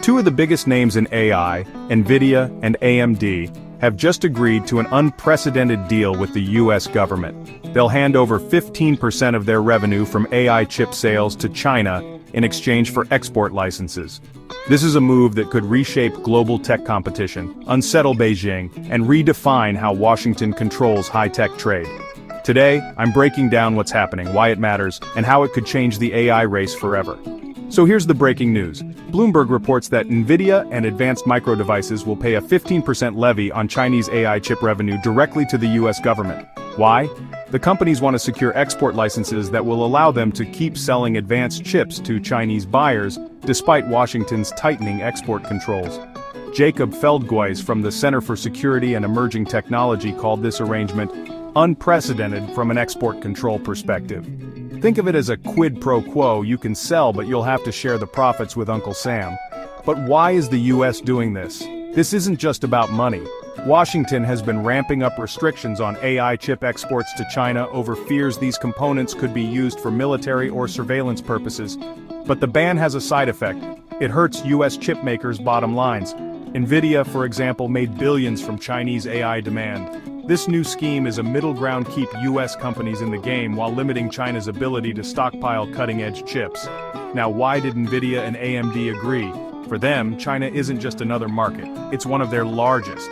Two of the biggest names in AI, Nvidia and AMD, have just agreed to an unprecedented deal with the US government. They'll hand over 15% of their revenue from AI chip sales to China in exchange for export licenses. This is a move that could reshape global tech competition, unsettle Beijing, and redefine how Washington controls high-tech trade. Today, I'm breaking down what's happening, why it matters, and how it could change the AI race forever. So here's the breaking news. Bloomberg reports that Nvidia and Advanced Micro Devices will pay a 15% levy on Chinese AI chip revenue directly to the US government. Why? The companies want to secure export licenses that will allow them to keep selling advanced chips to Chinese buyers, despite Washington's tightening export controls. Jacob Feldgeus from the Center for Security and Emerging Technology called this arrangement unprecedented from an export control perspective. Think of it as a quid pro quo. You can sell, but you'll have to share the profits with Uncle Sam. But why is the US doing this? This isn't just about money. Washington has been ramping up restrictions on AI chip exports to China over fears these components could be used for military or surveillance purposes. But the ban has a side effect. It hurts US chip makers' bottom lines. Nvidia, for example, made billions from Chinese AI demand. This new scheme is a middle ground to keep US companies in the game while limiting China's ability to stockpile cutting-edge chips. Now, why did Nvidia and AMD agree? For them, China isn't just another market, it's one of their largest.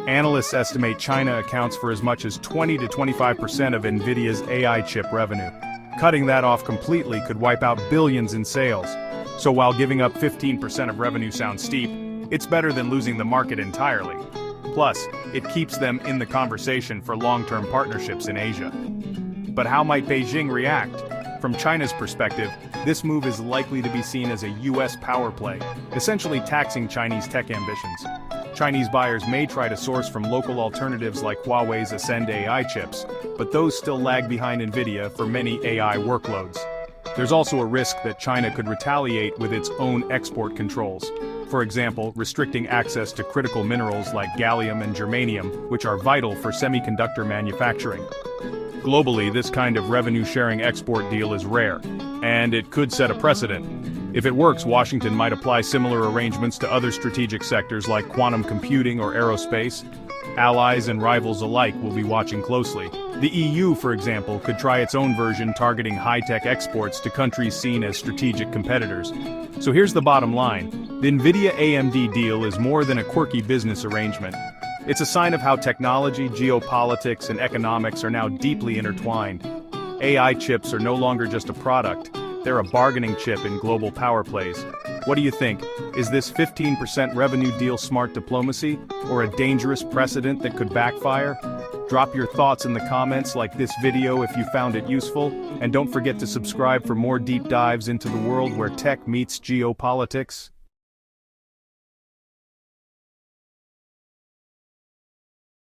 Analysts estimate China accounts for as much as 20 to 25% of Nvidia's AI chip revenue. Cutting that off completely could wipe out billions in sales. So while giving up 15% of revenue sounds steep, it's better than losing the market entirely. Plus, it keeps them in the conversation for long-term partnerships in Asia. But how might Beijing react? From China's perspective, this move is likely to be seen as a US power play, essentially taxing Chinese tech ambitions. Chinese buyers may try to source from local alternatives like Huawei's Ascend AI chips, but those still lag behind Nvidia for many AI workloads. There's also a risk that China could retaliate with its own export controls. For example, restricting access to critical minerals like gallium and germanium, which are vital for semiconductor manufacturing. Globally, this kind of revenue-sharing export deal is rare, and it could set a precedent. If it works, Washington might apply similar arrangements to other strategic sectors like quantum computing or aerospace. Allies and rivals alike will be watching closely. The EU, for example, could try its own version targeting high-tech exports to countries seen as strategic competitors. So here's the bottom line. The Nvidia AMD deal is more than a quirky business arrangement. It's a sign of how technology, geopolitics, and economics are now deeply intertwined. AI chips are no longer just a product, they're a bargaining chip in global power plays. What do you think? Is this 15% revenue deal smart diplomacy, or a dangerous precedent that could backfire? Drop your thoughts in the comments, like this video if you found it useful, and don't forget to subscribe for more deep dives into the world where tech meets geopolitics.